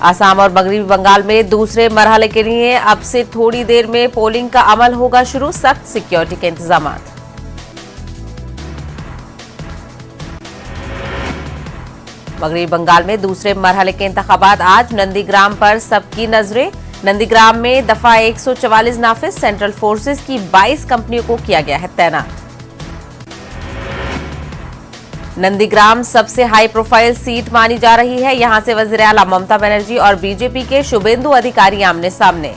असम और मगरबी बंगाल में दूसरे मरहले के लिए अब से थोड़ी देर में पोलिंग का अमल होगा शुरू, सख्त सिक्योरिटी के इंतजाम। मगरबी बंगाल में दूसरे मरहले के इंतखाबात आज, नंदीग्राम पर सबकी नजरें। नंदीग्राम में दफा 144 नाफिज, सेंट्रल फोर्सेस की 22 कंपनियों को किया गया है तैनात। नंदीग्राम सबसे हाई प्रोफाइल सीट मानी जा रही है, यहां से वजीर आला ममता बनर्जी और बीजेपी के शुभेंदु अधिकारी आमने सामने।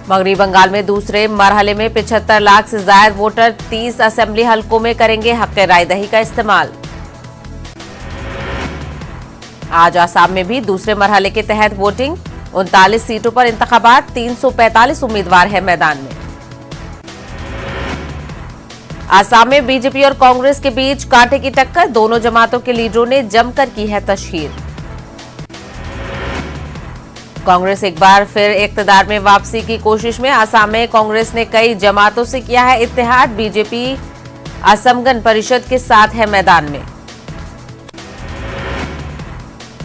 मगरबी बंगाल में दूसरे मरहले में 75 लाख से ज्यादा वोटर 30 असेंबली हलकों में करेंगे हक राय दही का इस्तेमाल। आज आसाम में भी दूसरे मरहले के तहत वोटिंग, 39 सीटों पर इंतखाबात, 345 उम्मीदवार है मैदान में। आसाम में बीजेपी और कांग्रेस के बीच कांटे की टक्कर, दोनों जमातों के लीडरों ने जमकर की है तशहीर। कांग्रेस एक बार फिर इक्तदार में वापसी की कोशिश में, आसाम में कांग्रेस ने कई जमातों से किया है इत्तेहाद, बीजेपी असम गण परिषद के साथ है मैदान में।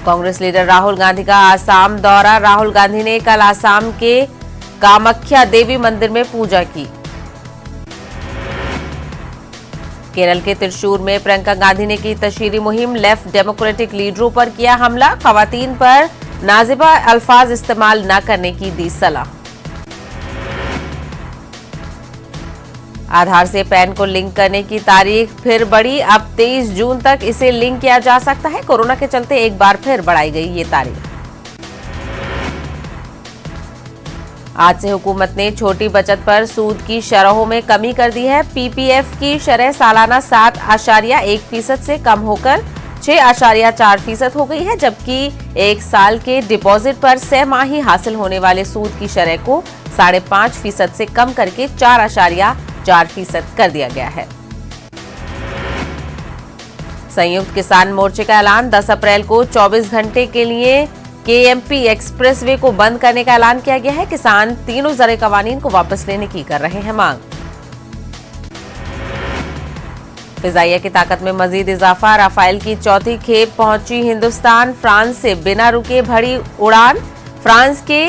कांग्रेस लीडर राहुल गांधी का आसाम दौरा, राहुल गांधी ने कल आसाम के कामाख्या देवी मंदिर में पूजा की। केरल के त्रिशूर में प्रियंका गांधी ने की तशहीरी मुहिम, लेफ्ट डेमोक्रेटिक लीडरों पर किया हमला, खवातीन पर नाजिबा अल्फाज इस्तेमाल न करने की दी सलाह। आधार से पैन को लिंक करने की तारीख फिर बढ़ी, अब 23 जून तक इसे लिंक किया जा सकता है, कोरोना के चलते एक बार फिर बढ़ाई गई ये तारीख। आज से हुकूमत ने छोटी बचत पर सूद की शरहों में कमी कर दी है, पीपीएफ की शरह सालाना 7.1% से कम होकर 6.4% हो गई है, जबकि एक साल के डिपॉजिट पर 6 माही हासिल होने वाले सूद की शरह को 5.5% से कम करके 4.4% कर दिया गया है। संयुक्त किसान मोर्चे का ऐलान, 10 अप्रैल को 24 घंटे के लिए केएमपी एक्सप्रेसवे को बंद करने का ऐलान किया गया है। किसान तीनों ज़रूरी कवानीन को वापस लेने की कर रहे हैं मांग। फिजाइया की ताकत में मजीद इजाफा, राफेल की चौथी खेप पहुंची हिंदुस्तान, फ्रांस से बिना रुके भरी उड़ान, फ्रांस के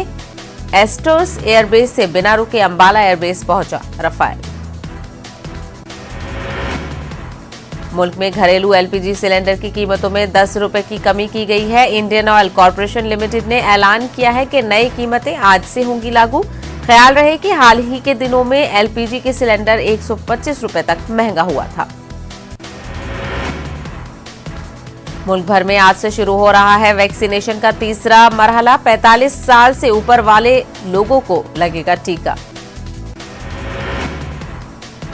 एस्टोस एयरबेस से बिना रुके अंबाला एयरबेस पहुंचा राफेल। मुल्क में घरेलू एलपीजी सिलेंडर की कीमतों में 10 रुपए की कमी की गई है। इंडियन ऑयल कॉरपोरेशन लिमिटेड ने ऐलान किया है कि नई कीमतें आज से होंगी लागू। ख्याल रहे कि हाल ही के दिनों में एलपीजी के सिलेंडर 125 रुपए तक महंगा हुआ था। मुल्क भर में आज से शुरू हो रहा है वैक्सीनेशन का तीसरा मरहला, 45 साल से ऊपर वाले लोगों को लगेगा टीका।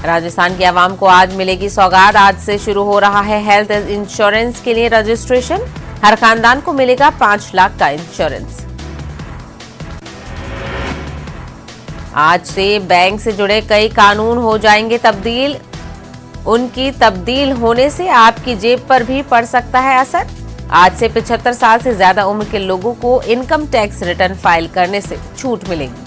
राजस्थान की आवाम को आज मिलेगी सौगात, आज से शुरू हो रहा है हेल्थ इंश्योरेंस के लिए रजिस्ट्रेशन, हर खानदान को मिलेगा 5 लाख का इंश्योरेंस। आज से बैंक से जुड़े कई कानून हो जाएंगे तब्दील, उनकी तब्दील होने से आपकी जेब पर भी पड़ सकता है असर। आज से 75 साल से ज्यादा उम्र के लोगों को इनकम टैक्स रिटर्न फाइल करने से छूट मिलेगी।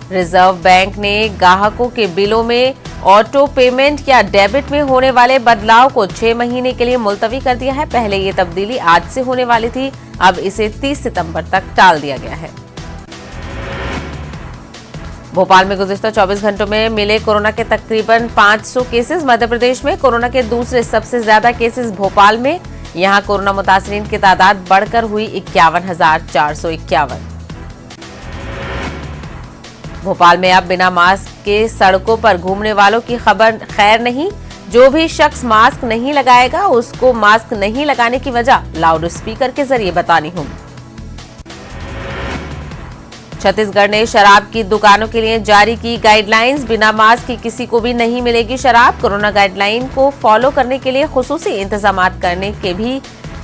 रिजर्व बैंक ने ग्राहकों के बिलों में ऑटो पेमेंट या डेबिट में होने वाले बदलाव को 6 महीने के लिए मुलतवी कर दिया है। पहले ये तब्दीली आज से होने वाली थी, अब इसे 30 सितंबर तक टाल दिया गया है। भोपाल में गुज़िश्ता 24 घंटों में मिले कोरोना के तकरीबन 500 केसेस। मध्य प्रदेश में कोरोना के दूसरे सबसे ज्यादा केसेस भोपाल में, यहां कोरोना मुतासरीन की तादाद बढ़कर हुई 51,451। भोपाल में अब बिना मास्क के सड़कों पर घूमने वालों की खबर खैर नहीं, जो भी शख्स मास्क नहीं लगाएगा उसको मास्क नहीं लगाने की वजह लाउड स्पीकर के जरिए बतानी होगी। छत्तीसगढ़ ने शराब की दुकानों के लिए जारी की गाइडलाइंस, बिना मास्क की किसी को भी नहीं मिलेगी शराब। कोरोना गाइडलाइन को फॉलो करने के लिए खुसूसी इंतजाम करने के भी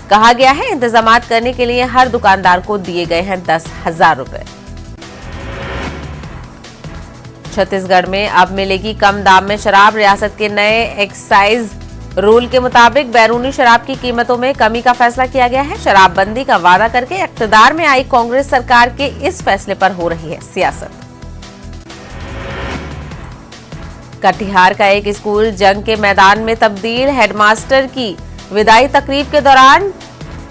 कहा गया है। इंतजाम करने के लिए हर दुकानदार को दिए गए हैं 10,000 रुपए। छत्तीसगढ़ में अब मिलेगी कम दाम में शराब, रियासत के नए एक्साइज रूल के मुताबिक बैरूनी शराब की कीमतों में कमी का फैसला किया गया है। शराबबंदी का वादा करके इख्तियार में आई कांग्रेस सरकार के इस फैसले पर हो रही है सियासत। कटिहार का एक स्कूल जंग के मैदान में तब्दील। हेडमास्टर की विदाई तकरीब के दौरान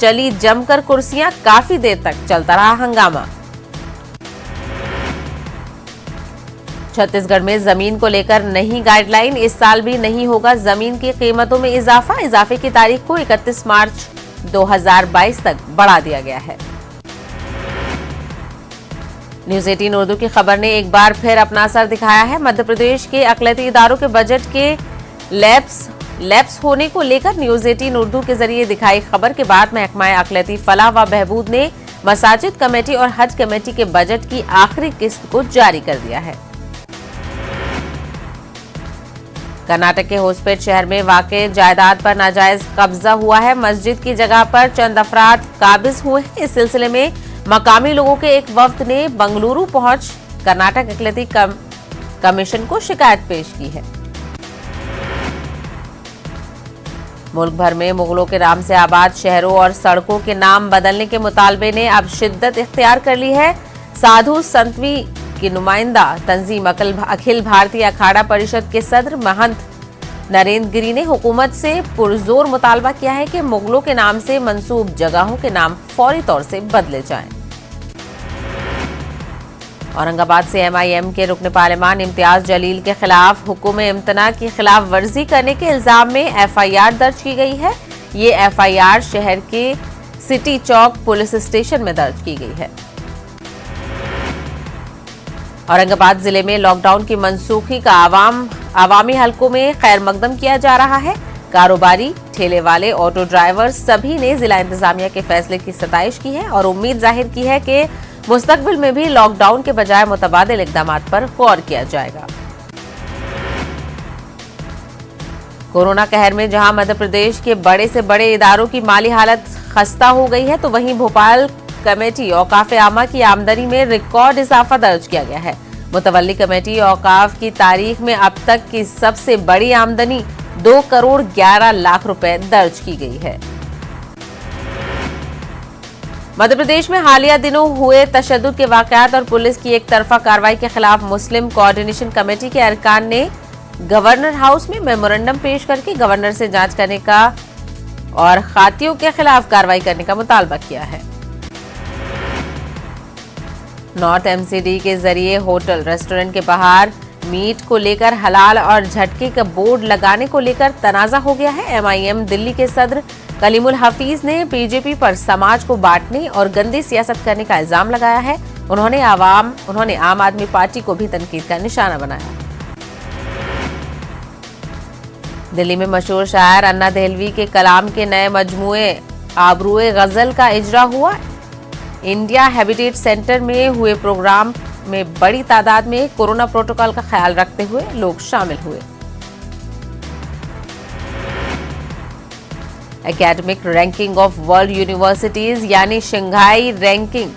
चली जमकर कुर्सियां, काफी देर तक चलता रहा हंगामा। छत्तीसगढ़ में जमीन को लेकर नई गाइडलाइन, इस साल भी नहीं होगा जमीन की कीमतों में इजाफा। इजाफे की तारीख को 31 मार्च 2022 तक बढ़ा दिया गया है। न्यूज 18 उर्दू की खबर ने एक बार फिर अपना असर दिखाया है। मध्य प्रदेश के अकलियती इदारों के बजट के लैप्स होने को लेकर न्यूज 18 उर्दू के जरिए दिखाई खबर के बाद महकमा अकलियती फलाह व बहबूद ने मसाजिद कमेटी और हज कमेटी के बजट की आखिरी किस्त को जारी कर दिया है। कर्नाटक के होसपेट शहर में वाक़े जायदाद पर नाजायज कब्जा हुआ है। मस्जिद की जगह पर चंद अफराद काबिज हुए हैं। इस सिलसिले में मकामी लोगों के एक वफ्द ने बंगलुरु पहुंच कर्नाटक अकलियती कमीशन को शिकायत पेश की है। मुल्क भर में मुगलों के नाम से आबाद शहरों और सड़कों के नाम बदलने के मुतालबे ने अब शिद्दत इख्तियार कर ली है। साधु संतवी की नुमाइंदा तंजीम अखिल भारतीय अखाड़ा परिषद के सदर महंत नरेंद्र गिरी ने हुकूमत से पुरजोर मुतालबा किया है कि मुगलों के नाम से मंसूब जगहों के नाम फौरी तौर से बदले जाएं। औरंगाबाद से MIM के रुकन पार्लिमान इम्तियाज जलील के खिलाफ हुक्म इम्तना की खिलाफ वर्जी करने के इल्जाम में FIR दर्ज की गई है। ये FIR शहर के सिटी चौक पुलिस स्टेशन में दर्ज की गई है। औरंगाबाद जिले में लॉकडाउन की मनसूखी का आवामी हलकों में खैर मकदम किया जा रहा है। कारोबारी, ठेले वाले, ऑटो ड्राइवर सभी ने जिला इंतजामिया के फैसले की सताइश की है और उम्मीद जाहिर की है कि मुस्तकबिल में भी लॉकडाउन के बजाय मुतबादिल इक़दामात पर गौर किया जाएगा। कोरोना कहर में जहां मध्य प्रदेश के बड़े से बड़े इदारों की माली हालत खस्ता हो गई है, तो वहीं भोपाल कमेटी औकाफ आमा की आमदनी में रिकॉर्ड इजाफा दर्ज किया गया है। मुतवल्ली कमेटी औकाफ की तारीख में अब तक की सबसे बड़ी आमदनी 2 करोड़ 11 लाख रुपए दर्ज की गई है। मध्य प्रदेश में हालिया दिनों हुए तशद्दुद के वाकयात और पुलिस की एक तरफा कार्रवाई के खिलाफ मुस्लिम कोऑर्डिनेशन कमेटी के अरकान ने गवर्नर हाउस में मेमोरेंडम पेश करके गवर्नर से जांच करने का और खातियों के खिलाफ कार्रवाई करने का मुतालबा किया है। नॉर्थ MCD के जरिए होटल रेस्टोरेंट के बाहर मीट को लेकर हलाल और झटके का बोर्ड लगाने को लेकर तनाजा हो गया है। MIM दिल्ली के सदर कलीमुल हफीज ने BJP पर समाज को बांटने और गंदी सियासत करने का इल्जाम लगाया है। उन्होंने आम आदमी पार्टी को भी तनकीद का निशाना बनाया। दिल्ली में मशहूर शायर अन्ना देहलवी के कलाम के नए मजमूए आबरूए गजल का इजरा हुआ। इंडिया हैबिटेट सेंटर में हुए प्रोग्राम में बड़ी तादाद में कोरोना प्रोटोकॉल का ख्याल रखते हुए लोग शामिल हुए। Academic ranking of world universities यानी शंघाई रैंकिंग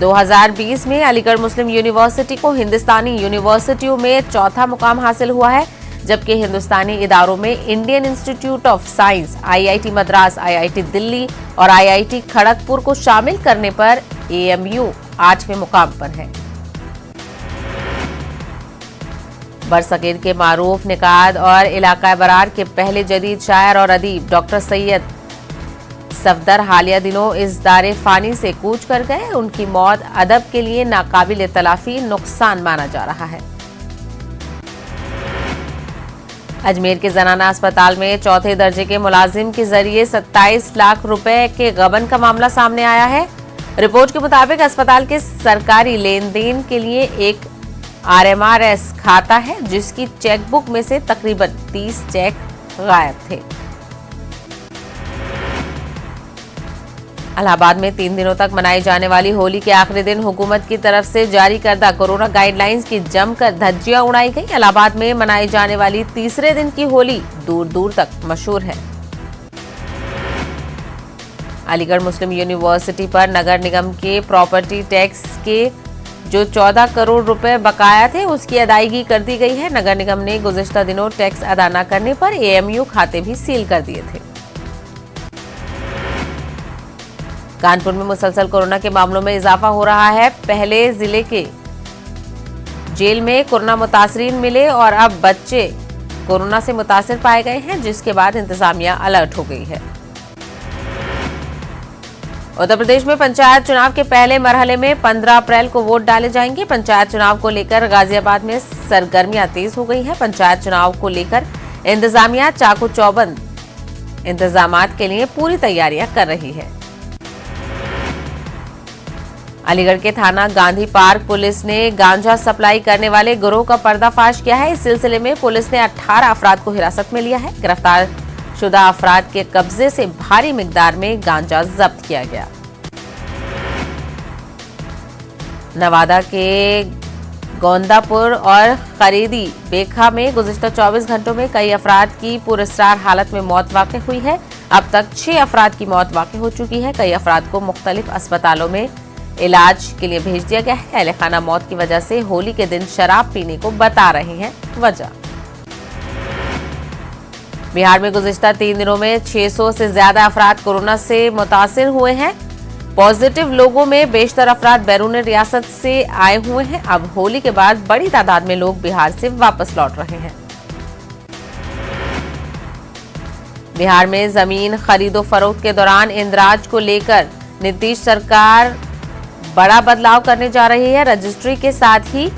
2020 में अलीगढ़ मुस्लिम यूनिवर्सिटी को हिंदुस्तानी यूनिवर्सिटियों में चौथा मुकाम हासिल हुआ है, जबकि हिंदुस्तानी इदारों में Indian institute of science, IIT Madras, IIT Delhi और IIT खड़गपुर को शामिल करने पर AMU 8वें मुकाम पर है। बरसगीर के मारूफ निकाद और इलाका बरार के पहले जदीद शायर और अदीब डॉक्टर सैयद सफदर हालिया दिनों इस दारे फानी से कूच कर गए। उनकी मौत अदब के लिए नाकाबिल तलाफी नुकसान माना जा रहा है। अजमेर के जनाना अस्पताल में चौथे दर्जे के मुलाजिम के जरिए 27 लाख रुपए के गबन का मामला सामने आया है। रिपोर्ट के मुताबिक अस्पताल के सरकारी लेन देन के लिए एक RMRS खाता है, जिसकी चेकबुक में से तकरीबन 30 चेक गायब थे। इलाहाबाद में 3 दिनों तक मनाई जाने वाली होली के आखिरी दिन हुकूमत की तरफ से जारी करदा कोरोना गाइडलाइंस की जमकर धज्जियां उड़ाई गई। इलाहाबाद में मनाई जाने वाली तीसरे दिन की होली दूर दूर तक मशहूर है। अलीगढ़ मुस्लिम यूनिवर्सिटी पर नगर निगम के प्रॉपर्टी टैक्स के जो 14 करोड़ रुपए बकाया थे, उसकी अदायगी कर दी गई है। नगर निगम ने गुज़िश्ता दिनों टैक्स अदा न करने पर AMU खाते भी सील कर दिए थे। कानपुर में मुसलसल कोरोना के मामलों में इजाफा हो रहा है। पहले जिले के जेल में कोरोना मुतासरीन मिले और अब बच्चे कोरोना से मुतासिर पाए गए हैं, जिसके बाद इंतजामिया अलर्ट हो गई है। उत्तर प्रदेश में पंचायत चुनाव के पहले मरहले में 15 अप्रैल को वोट डाले जाएंगे। पंचायत चुनाव को लेकर गाजियाबाद में सरगर्मियां तेज हो गई हैं। पंचायत चुनाव को लेकर इंतजामिया चाकू चौबंद इंतजामात के लिए पूरी तैयारियां कर रही है। अलीगढ़ के थाना गांधी पार्क पुलिस ने गांजा सप्लाई करने वाले गिरोह का पर्दाफाश किया है। इस सिलसिले में पुलिस ने 18 अफराद को हिरासत में लिया है। गिरफ्तार शुदा अफराद के कब्जे से भारी मिकदार में गांजा जब्त किया गया। नवादा के गोंदापुर और खरीदी बेखा में गुज़िश्ता 24 घंटों में कई अफराद की पुरस्कार हालत में मौत वाक़ई हुई है। अब तक 6 अफराद की मौत वाक़ई हो चुकी है। कई अफराद को मुख्तलिफ अस्पतालों में इलाज के लिए भेज दिया गया है। अहले खाना मौत की वजह से होली के दिन शराब पीने को बता रहे हैं वजह। बिहार में गुज़िश्ता 3 दिनों में 600 से ज्यादा अफराद कोरोना से मुतासिर हुए हैं। पॉजिटिव लोगों में बेशतर अफराद बैरून रियासत से आए हुए हैं। अब होली के बाद बड़ी तादाद में लोग बिहार से वापस लौट रहे हैं। बिहार में जमीन खरीदो फरोख्त के दौरान इंदराज को लेकर नीतीश सरकार बड़ा बदलाव करने जा रही है। रजिस्ट्री के साथ ही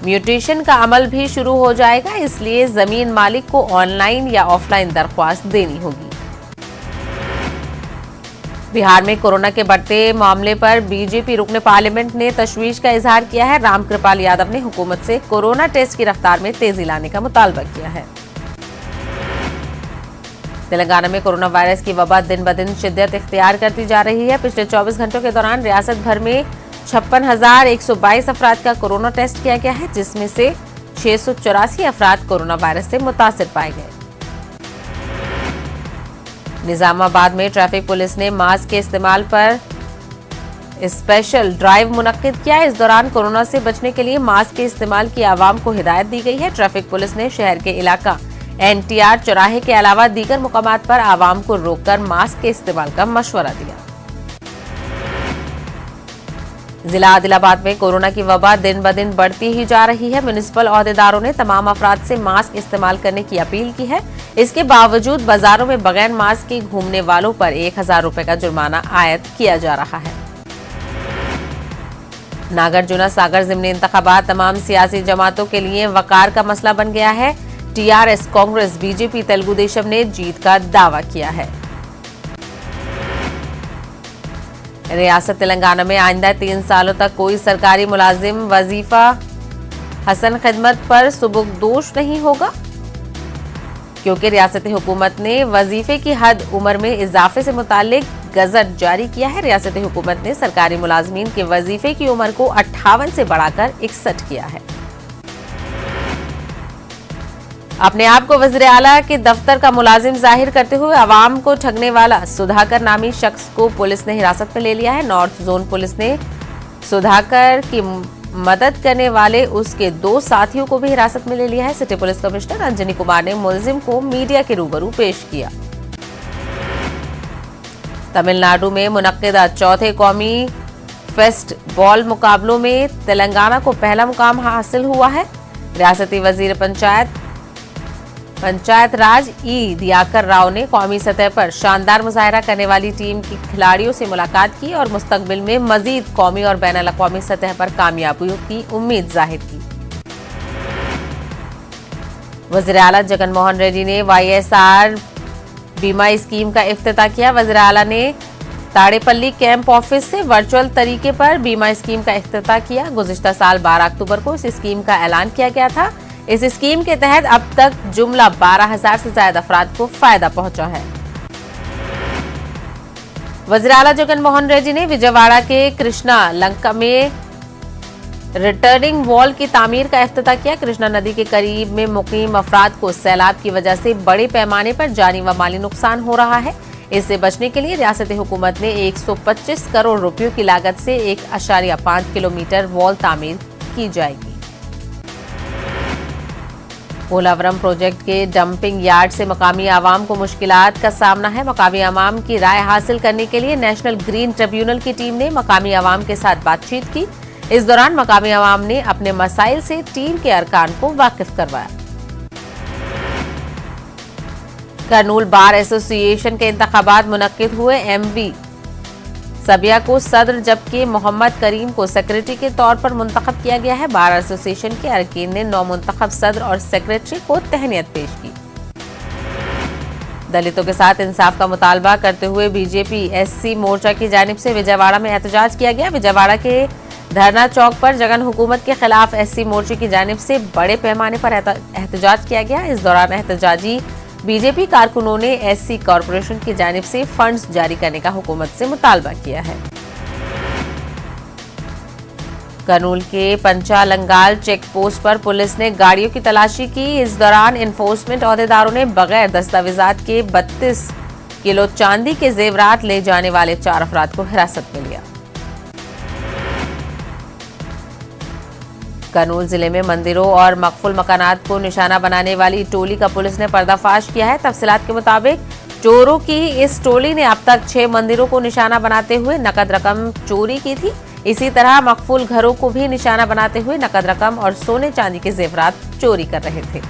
म्यूटेशन का अमल भी शुरू हो जाएगा, इसलिए जमीन मालिक को ऑनलाइन या ऑफलाइन दरख्वास्त देनी होगी। बिहार में कोरोना के बढ़ते मामले पर बीजेपी रुकने पार्लियामेंट ने तशवीश का इजहार किया है। रामकृपाल यादव ने हुकूमत से कोरोना टेस्ट की रफ्तार में तेजी लाने का मुतालबा किया है। तेलंगाना में कोरोना वायरस की वबा दिन ब दिन शिद्दत इख्तियार करती जा रही है। पिछले 24 घंटों के दौरान रियासत भर में 56,122 अफराद का कोरोना टेस्ट किया गया है, जिसमें से 684 अफराद कोरोना वायरस से मुतासिर पाए गए। निजामाबाद में ट्रैफिक पुलिस ने मास्क के इस्तेमाल पर स्पेशल ड्राइव मुनक्किद किया। इस दौरान कोरोना से बचने के लिए मास्क के इस्तेमाल की आवाम को हिदायत दी गई है। ट्रैफिक पुलिस ने शहर के इलाका NTR चौराहे के अलावा दीगर मुकामात पर आवाम को रोककर मास्क के इस्तेमाल का मशवरा दिया। जिला आदिलाबाद में कोरोना की वबा दिन ब दिन बढ़ती ही जा रही है। म्युनिसिपल ओहदेदारों ने तमाम अफराद से मास्क इस्तेमाल करने की अपील की है। इसके बावजूद बाजारों में बगैर मास्क के घूमने वालों पर 1,000 रुपए का जुर्माना आयद किया जा रहा है। नागार्जुन सागर ज़िमनी इंतखाबात तमाम सियासी जमातों के लिए वकार का मसला बन गया है। TRS, कांग्रेस, बीजेपी, तेलुगु देशम ने जीत का दावा किया है। रियासत तेलंगाना में आइंदा 3 सालों तक कोई सरकारी मुलाजिम वजीफा हसन खिदमत पर सुबुकदोश नहीं होगा, क्योंकि रियासती हुकूमत ने वजीफे की हद उम्र में इजाफे से मुतालिक गजट जारी किया है। रियासती हुकूमत ने सरकारी मुलाजमीन के वजीफे की उम्र को 58 से बढ़ाकर 61 किया है। अपने आप को वज़ीर आला के दफ्तर का मुलाजिम जाहिर करते हुए अवाम को ठगने वाला सुधाकर नामी शख्स को पुलिस ने हिरासत में ले लिया है। नॉर्थ जोन पुलिस ने सुधाकर की मदद करने वाले उसके 2 साथियों को भी हिरासत में ले लिया है। City police commissioner Anjani Kumar ने मुलजिम को मीडिया के रूबरू पेश किया। तमिलनाडु में मुनक्किदा चौथे कौमी फेस्ट बॉल मुकाबलों में तेलंगाना को पहला मुकाम हासिल हुआ है। रियासती वजीर पंचायत राज ई दियाकर राव ने कौमी सतह पर शानदार मुजाहरा करने वाली टीम के खिलाड़ियों से मुलाकात की और मुस्तकबिल में मजीद कौमी और बैनुल अक़वामी सतह पर कामयाबियों की उम्मीद जाहिर की। वज़ीर आला जगन मोहन रेड्डी ने YSR बीमा स्कीम का इफ्तिताह किया। वज़ीर आला ने ताड़ेपल्ली कैंप ऑफिस से वर्चुअल तरीके पर बीमा स्कीम का इफ्तिताह किया। गुज़िश्ता साल 12 अक्टूबर को इस स्कीम का ऐलान किया गया था। इस स्कीम के तहत अब तक जुमला 12,000 से ज्यादा अफराद को फायदा पहुंचा है। वज़ीर आला जगन मोहन रेड्डी ने विजयवाड़ा के कृष्णा लंका में रिटर्निंग वॉल की तामीर का इफ्तिताह किया। कृष्णा नदी के करीब में मुकीम अफराद को सैलाब की वजह से बड़े पैमाने पर जानी व माली नुकसान हो रहा है। इससे बचने के लिए रियासती हुकूमत ने 125 करोड़ रुपयों की लागत से 1.5 किलोमीटर वॉल तामीर की जाएगी। पोलावरम प्रोजेक्ट के डंपिंग यार्ड से मकामी आवाम को मुश्किलात का सामना है। मकामी आवाम की राय हासिल करने के लिए नेशनल ग्रीन ट्रिब्यूनल की टीम ने मकामी आवाम के साथ बातचीत की। इस दौरान मकामी अवाम ने अपने मसाइल से टीम के अरकान को वाकिफ करवाया। करनूल बार एसोसिएशन के इंतखाबात मुनक्किद हुए। एमवी सबिया को सदर जबकि मोहम्मद करीम को सेक्रेटरी के तौर पर मुंतखब किया गया है। बार एसोसिएशन के अरकीन ने नौमुंतखब सदर और सेक्रेटरी को तहनीत पेश की। दलितों के साथ इंसाफ का मुतालबा करते हुए बीजेपी एससी मोर्चा की जानिब से विजयवाड़ा में एहतजाज किया गया। विजयवाड़ा के धरना चौक पर जगन हुकूमत के खिलाफ एससी मोर्चे की जानिब से बड़े पैमाने पर एहतजाज किया गया। इस दौरान एहतजाजी बीजेपी कारकुनों ने एससी कॉरपोरेशन की जानिब से फंड्स जारी करने का हुकूमत से मुतालबा किया है। करनूल के पंचालंगाल चेक पोस्ट पर पुलिस ने गाड़ियों की तलाशी की। इस दौरान एनफोर्समेंट अहदेदारों ने बगैर दस्तावेजात के 32 किलो चांदी के जेवरात ले जाने वाले 4 अफराद को हिरासत में लिया। करनूल जिले में मंदिरों और मकफूल मकानात को निशाना बनाने वाली टोली का पुलिस ने पर्दाफाश किया है। तफसीलात के मुताबिक चोरों की इस टोली ने अब तक 6 मंदिरों को निशाना बनाते हुए नकद रकम चोरी की थी। इसी तरह मकफूल घरों को भी निशाना बनाते हुए नकद रकम और सोने चांदी के जेवरात चोरी कर रहे थे।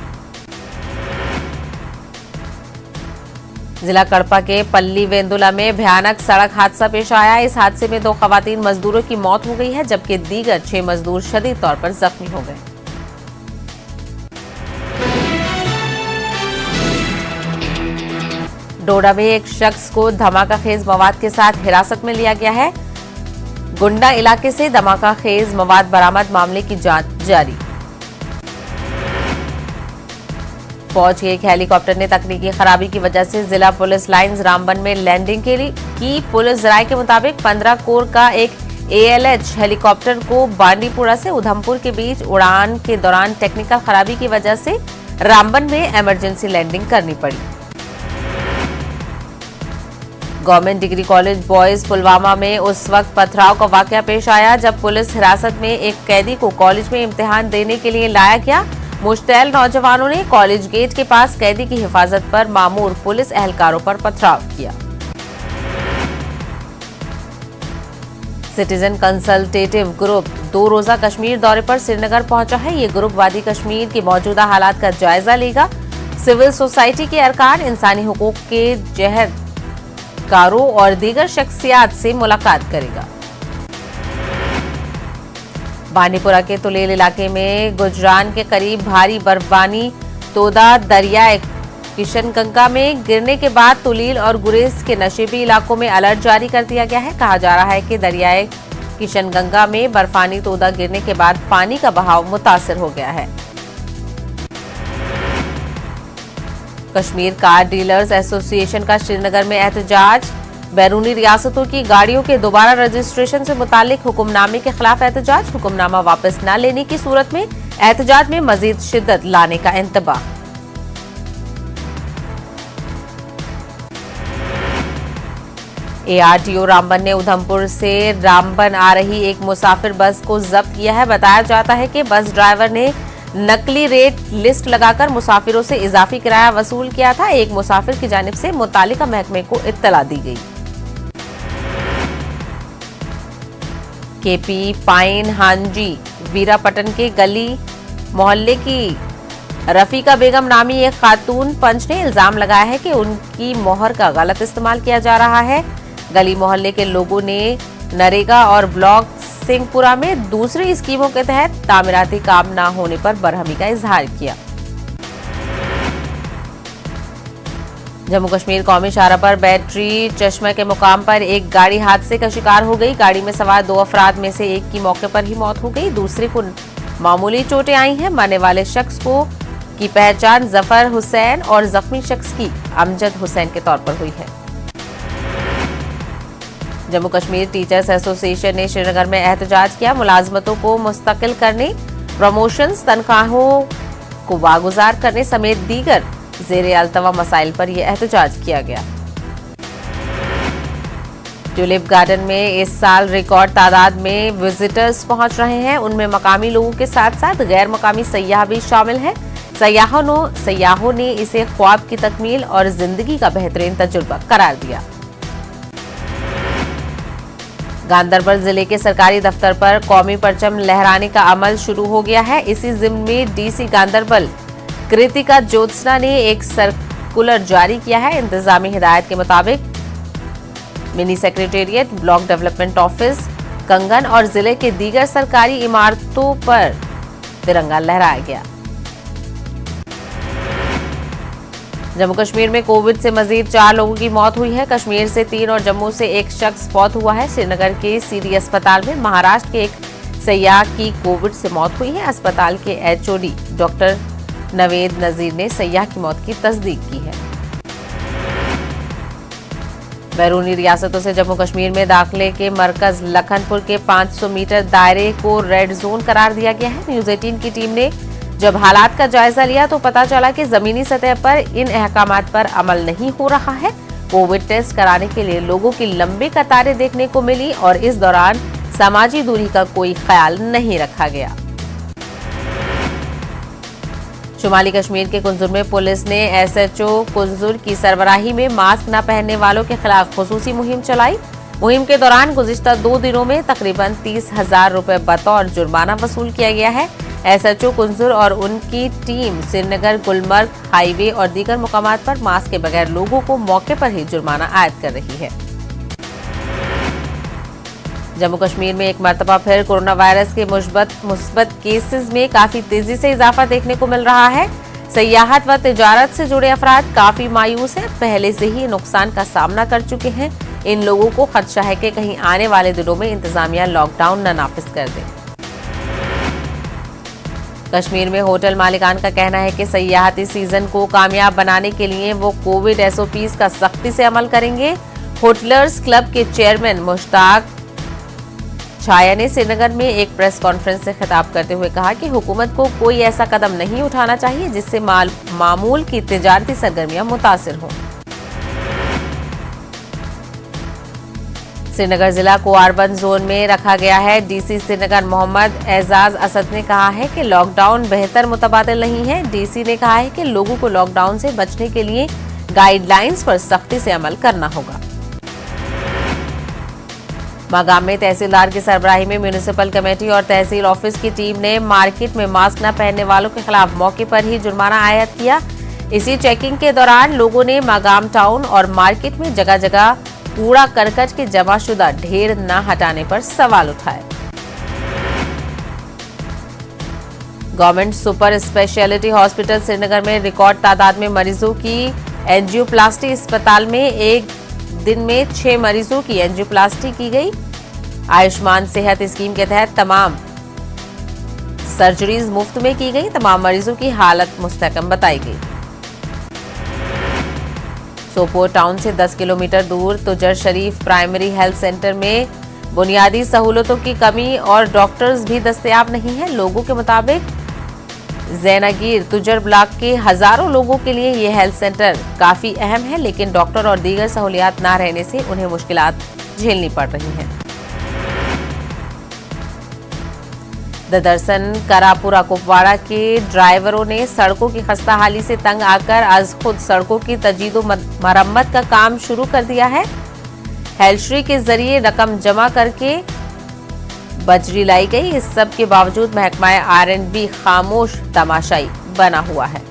जिला कड़पा के पल्ली वेंदुला में भयानक सड़क हादसा पेश आया। इस हादसे में 2 खवातीन मजदूरों की मौत हो गई है जबकि दीगर 6 मजदूर शदीद तौर पर जख्मी हो गए। डोडा में एक शख्स को धमाकाखेज मवाद के साथ हिरासत में लिया गया है। गुंडा इलाके से धमाकाखेज मवाद बरामद, मामले की जांच जारी। फौज के एक हेलीकॉप्टर ने तकनीकी खराबी की वजह से जिला पुलिस लाइंस रामबन में लैंडिंग की। पुलिस जराये के मुताबिक 15 कोर का एक ALH हेलीकॉप्टर को बांडीपुरा से उधमपुर के बीच उड़ान के दौरान टेक्निकल खराबी की वजह से रामबन में इमरजेंसी लैंडिंग करनी पड़ी। Government degree college boys Pulwama में उस वक्त पथराव का वाकया पेश आया जब पुलिस हिरासत में एक कैदी को कॉलेज में इम्तिहान देने के लिए लाया गया। मुश्तैल नौजवानों ने कॉलेज गेट के पास कैदी की हिफाजत पर मामूर पुलिस एहलकारों पर पथराव किया। सिटीजन कंसल्टेटिव ग्रुप 2 रोजा कश्मीर दौरे पर श्रीनगर पहुंचा है। ये ग्रुप वादी कश्मीर की मौजूदा हालात का जायजा लेगा। सिविल सोसाइटी के अरकान, इंसानी हुकूक के जहरकारों और दीगर शख्सियात से मुलाकात करेगा। बांडीपुरा के तुलेल इलाके में गुजरान के करीब भारी बर्फबारी, तोदा दरिया किशनगंगा में गिरने के बाद तुलील और गुरेज के नशेबी इलाकों में अलर्ट जारी कर दिया गया है। कहा जा रहा है कि दरियाए किशनगंगा में बर्फानी तोदा गिरने के बाद पानी का बहाव मुतासिर हो गया है। कश्मीर कार डीलर्स एसोसिएशन का श्रीनगर में एहतजाज। बैरूनी रियासतों की गाड़ियों के दोबारा रजिस्ट्रेशन से मुतालिक हुक्मनामे के खिलाफ एहतजाज। हुक्मनामा वापस न लेने की सूरत में एहतजाज में मजीद शिद्दत लाने का इंतबाह। ARTO रामबन ने उधमपुर से रामबन आ रही एक मुसाफिर बस को जब्त किया है। बताया जाता है कि बस ड्राइवर ने नकली रेट लिस्ट लगाकर मुसाफिरों से इजाफी किराया वसूल किया था। एक मुसाफिर की जानिब से मुतालिका महकमे को इत्तला दी गई। KP पाइन हांजी वीरापटन के गली मोहल्ले की रफीका बेगम नामी एक खातून पंच ने इल्जाम लगाया है कि उनकी मोहर का गलत इस्तेमाल किया जा रहा है। गली मोहल्ले के लोगों ने नरेगा और ब्लॉक सिंहपुरा में दूसरी स्कीमों के तहत तामीराती काम न होने पर बरहमी का इजहार किया। जम्मू कश्मीर कौमी शाहराह पर बैटरी चश्मा के मुकाम पर एक गाड़ी हादसे का शिकार हो गई। गाड़ी में सवार 2 अफराद में से एक की मौके पर ही मौत हो गई, दूसरे को मामूली चोटें आई हैं। मरने वाले शख्स की पहचान जफर हुसैन और जख्मी शख्स की अमजद हुसैन के तौर पर हुई है। जम्मू कश्मीर टीचर्स एसोसिएशन ने श्रीनगर में एहतजाज किया। मुलाजमतों को मुस्तकिल करने, प्रमोशंस, तनख्वाहों को वागुजार करने समेत दीगर ज़ेरे अल्तवा मसाइल पर यह एहतजाज किया गया। ट्यूलिप गार्डन में इस साल रिकॉर्ड तादाद में विजिटर्स पहुंच रहे हैं। उनमें मकामी लोगों के साथ साथ गैर मकामी सयाह भी शामिल हैं। सयाहों ने इसे ख्वाब की तकमील और जिंदगी का बेहतरीन तजुर्बा करार दिया। गांधरबल जिले के सरकारी दफ्तर पर कौमी परचम लहराने का अमल शुरू हो गया है। इसी जिम्न में डीसी गांधरबल कृतिका ज्योत्सना ने एक सर्कुलर जारी किया है। इंतजामी हिदायत के मुताबिक mini secretariat, block development office, कंगन और जिले के दीगर सरकारी इमारतों पर तिरंगा लहराया गया। जम्मू कश्मीर में कोविड से मजीद 4 लोगों की मौत हुई है। कश्मीर से 3 और जम्मू से 1 शख्स फौत हुआ है। श्रीनगर के सीडी अस्पताल में महाराष्ट्र के एक सयाह की कोविड से मौत हुई है। अस्पताल के एचओडी डॉक्टर नवेद नजीर ने सयाह की मौत की तस्दीक की है। बैरूनी रियासतों से जम्मू कश्मीर में दाखिले के मरकज लखनपुर के 500 मीटर दायरे को रेड जोन करार दिया गया है। न्यूज 18 की टीम ने जब हालात का जायजा लिया तो पता चला कि जमीनी सतह पर इन अहकामात पर अमल नहीं हो रहा है। कोविड टेस्ट कराने के लिए लोगों की लंबी कतारें देखने को मिली और इस दौरान सामाजिक दूरी का कोई ख्याल नहीं रखा गया। शुमाली कश्मीर के कुंजुर में पुलिस ने एसएचओ कुंजुर की सरबराही में मास्क न पहनने वालों के खिलाफ खुसूसी मुहिम चलाई। मुहिम के दौरान गुज़िश्ता 2 दिनों में तकरीबन 30,000 रुपए बतौर जुर्माना वसूल किया गया है। एसएचओ कुंजुर और उनकी टीम श्रीनगर गुलमर्ग हाईवे और दीगर मुकामात पर मास्क के बगैर लोगों को मौके पर ही जुर्माना आयद कर रही है। जम्मू कश्मीर में एक मरतबा फिर कोरोना वायरस के मुस्बत केसेस में काफी तेजी से इजाफा देखने को मिल रहा है। सयाहत व तिजारत से जुड़े अफराद काफी मायूस हैं। पहले से ही नुकसान का सामना कर चुके हैं। इन लोगों को खदशा है कि कहीं आने वाले दिनों में इंतजामिया लॉकडाउन न नाफिज कर दे। कश्मीर में होटल मालिकान का कहना है कि सयाहती सीजन को कामयाब बनाने के लिए वो कोविड एसओपीज का सख्ती से अमल करेंगे। होटलर्स क्लब के चेयरमैन मुश्ताक छाया ने श्रीनगर में एक प्रेस कॉन्फ्रेंस से खिताब करते हुए कहा कि हुकूमत को कोई ऐसा कदम नहीं उठाना चाहिए जिससे मामूल की तिजारती सरगर्मियां मुतासिर हों। श्रीनगर जिला को अर्बन जोन में रखा गया है। डीसी श्रीनगर मोहम्मद एजाज असद ने कहा है कि लॉकडाउन बेहतर मुतबादिल नहीं है। डीसी ने कहा है कि लोगों को लॉकडाउन से बचने के लिए गाइडलाइंस पर सख्ती से अमल करना होगा। मागाम में तहसीलदार की सरबराही में म्यूनिसिपल कमेटी और तहसील ऑफिस की टीम ने मार्केट में मास्क न पहनने वालों के खिलाफ मौके पर ही जुर्माना आयद किया। इसी चेकिंग के दौरान लोगों ने मागाम टाउन और मार्केट में जगह जगह कूड़ा करकट के जमाशुदा ढेर न हटाने पर सवाल उठाए। Government super speciality hospital Srinagar में रिकॉर्ड तादाद में मरीजों की एंजियोप्लास्टी। अस्पताल में एक दिन में 6 मरीजों की एंजियोप्लास्टी की गई। आयुष्मान सेहत स्कीम के तहत तमाम सर्जरीज मुफ्त में की गई। तमाम मरीजों की हालत मुस्तहकम बताई गई। सोपोर टाउन से 10 किलोमीटर दूर तुजर शरीफ प्राइमरी हेल्थ सेंटर में बुनियादी सहूलतों की कमी और डॉक्टर्स भी दस्तयाब नहीं है। लोगों के मुताबिक जैनागीर तुजर ब्लॉक के हजारों लोगों के लिए ये हेल्थ सेंटर काफी अहम है, लेकिन डॉक्टर और दीगर सहूलियात न रहने से उन्हें मुश्किलात झेलनी पड़ रही हैं। ददरसन करापुरा कुपवाड़ा के ड्राइवरों ने सड़कों की खस्ताहाली से तंग आकर आज खुद सड़कों की तजीदो मरम्मत का काम शुरू कर दिया है। हेल्ट्री के जरिए रकम जमा करके बजरी लाई गई। इस सब के बावजूद महकमा R&B खामोश तमाशाई बना हुआ है।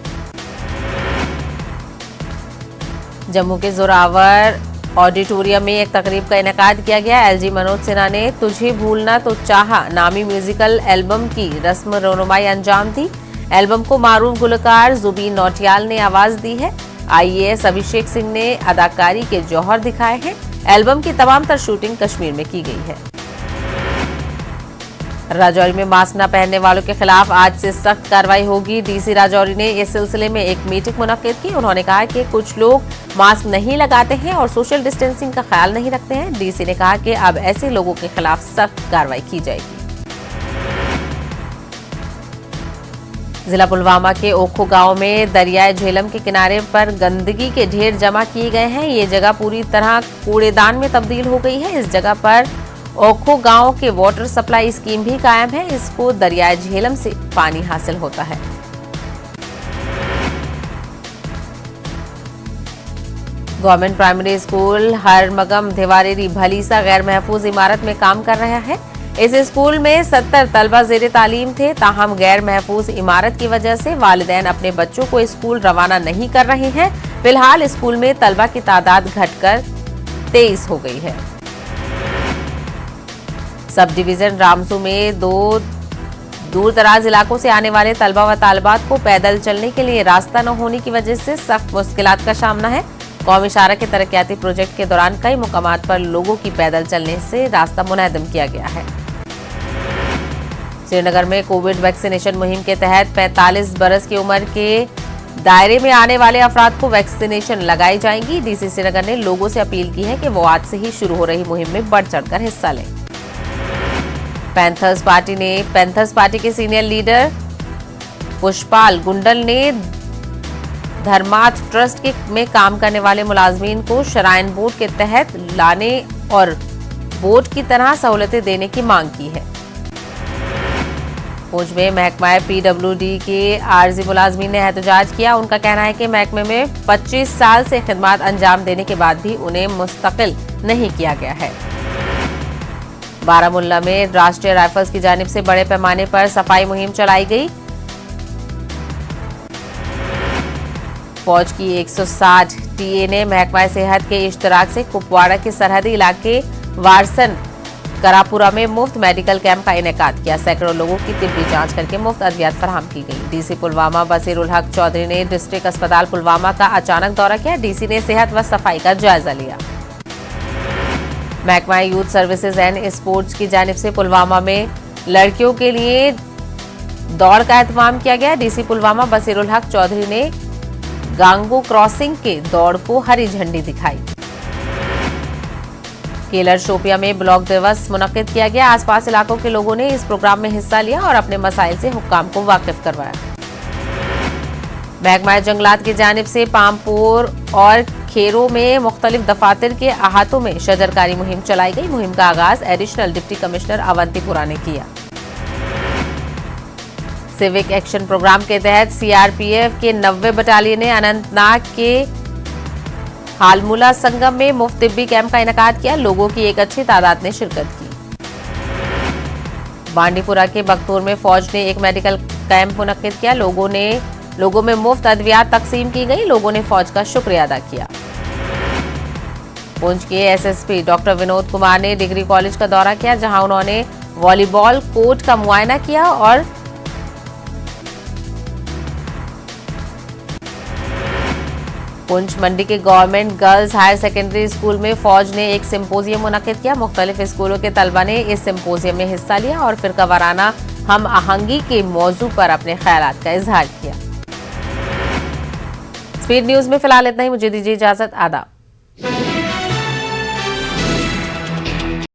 जम्मू के जोरावर ऑडिटोरियम में एक तकरीब का इनेकाद किया गया। LG मनोज सिन्हा ने तुझे भूलना तो चाहा नामी म्यूजिकल एल्बम की रस्म रोनुमाई अंजाम दी। एल्बम को मारूफ गुलकार जुबीन नौटियाल ने आवाज दी है। IAS अभिषेक सिंह ने अदाकारी के जौहर दिखाए हैं। एल्बम की तमाम तर शूटिंग कश्मीर में की गई है। राजौरी में मास्क न पहनने वालों के खिलाफ आज से सख्त कार्रवाई होगी। डीसी राजौरी ने इस सिलसिले में एक मीटिंग मुनक्किद की। उन्होंने कहा कि कुछ लोग मास्क नहीं लगाते हैं और सोशल डिस्टेंसिंग का ख्याल नहीं रखते हैं। डीसी ने कहा कि अब ऐसे लोगों के खिलाफ सख्त कार्रवाई की जाएगी। जिला पुलवामा के ओखो गांव में दरियाए झेलम के किनारे पर गंदगी के ढेर जमा किए गए हैं। ये जगह पूरी तरह कूड़ेदान में तब्दील हो गई है। इस जगह पर ओखो गांव के वाटर सप्लाई स्कीम भी कायम है। इसको दरियाए झेलम से पानी हासिल होता है। गवर्नमेंट प्राइमरी स्कूल हरमगम धिवारेरी भलीसा गैर महफूज इमारत में काम कर रहा है। इस स्कूल में 70 तलबा जेर तालीम थे, ताहम गैर महफूज इमारत की वजह से वालिदैन अपने बच्चों को स्कूल रवाना नहीं कर रहे हैं। फिलहाल स्कूल में तलबा की तादाद घटकर 23 हो गई है। सब डिवीजन रामसू में दूर दराज इलाकों से आने वाले तलबा व तालिबात को पैदल चलने के लिए रास्ता न होने की वजह से सख्त मुश्किलात का सामना है। कौमी इशारा के तरक्याती प्रोजेक्ट के दौरान कई मुकामात पर लोगों की पैदल चलने से रास्ता मुनहदम किया गया है। श्रीनगर में कोविड वैक्सीनेशन मुहिम के तहत 45 बरस की उम्र के दायरे में आने वाले अफराद को वैक्सीनेशन लगाई जाएंगी। डीसी श्रीनगर ने लोगों से अपील की है कि वो आज से ही शुरू हो रही मुहिम में बढ़ चढ़कर हिस्सा लें। पैंथर्स पार्टी के सीनियर लीडर पुष्पाल गुंडल ने धर्मार्थ ट्रस्ट में काम करने वाले मुलाजमीन को श्राइन बोर्ड के तहत लाने और बोर्ड की तरह सहूलतें देने की मांग की है। पूंछ में महकमा पीडब्ल्यूडी के आरजी मुलाजमीन ने एहतजाज किया। उनका कहना है कि महकमे में 25 साल से खिदमत अंजाम देने के बाद भी उन्हें मुस्तकिल नहीं किया गया है। बारामुल्ला में राष्ट्रीय राइफल्स की जानिब से बड़े पैमाने पर सफाई मुहिम चलाई गई। फौज की 160 टीए ने महकमा सेहत के इश्तराक से कुपवाड़ा के सरहदी इलाके वारसन करापुरा में मुफ्त मेडिकल कैंप का इनेकाद किया। सैकड़ों लोगों की तिब्बी जांच करके मुफ्त अद्वियात फराहम की गई। डीसी पुलवामा बसीरुल हक चौधरी ने डिस्ट्रिक्ट अस्पताल पुलवामा का अचानक दौरा किया। डीसी ने सेहत व सफाई का जायजा लिया। महकमा यूथ सर्विसेज एंड स्पोर्ट्स की जानिब से पुलवामा में लड़कियों के लिए दौड़ का एहतमाम किया गया। डीसी पुलवामा बसीरुल हक चौधरी ने गांगो क्रॉसिंग के दौड़ को हरी झंडी दिखाई। केलर शोपिया में ब्लॉक दिवस मुनक्किद किया गया। आसपास इलाकों के लोगों ने इस प्रोग्राम में हिस्सा लिया और अपने मसाइल से हुक्काम को वाकिफ करवाया। महकमा जंगलात की जानिब से पामपोर और खेरों में मुख्तलिफ दफातर के अहातों में शजरकारी मुहिम चलाई गई। मुहिम का आगाज एडिशनल डिप्टी कमिश्नर अवंतीपुरा ने किया। सिविक एक्शन प्रोग्राम के तहत सीआरपीएफ के 90 बटालियन ने अनंतनाग के हालमुला संगम में मुफ्त तिब्बी कैंप का इनेकाद किया। लोगों की एक अच्छी तादाद ने शिरकत की। बांडीपुरा के बख्तूर में फौज ने एक मेडिकल कैंप मुनक्किद किया। लोगों में मुफ्त अद्वियात तकसीम की गई। लोगों ने फौज का शुक्रिया अदा किया। पुंछ के एसएसपी डॉक्टर विनोद कुमार ने डिग्री कॉलेज का दौरा किया, जहां उन्होंने वॉलीबॉल कोर्ट का मुआयना किया और पुंछ मंडी के government girls higher secondary school में फौज ने एक सिंपोजियम मुनक्किद किया। मुख्तलिफ स्कूलों के तलबा ने इस सिंपोजियम में हिस्सा लिया और फिरका वाराना हम आहंगी के मौजू पर अपने ख्यालात का इजहार किया। स्पीड न्यूज में फिलहाल इतना ही। मुझे दीजिए इजाजत। आदाब।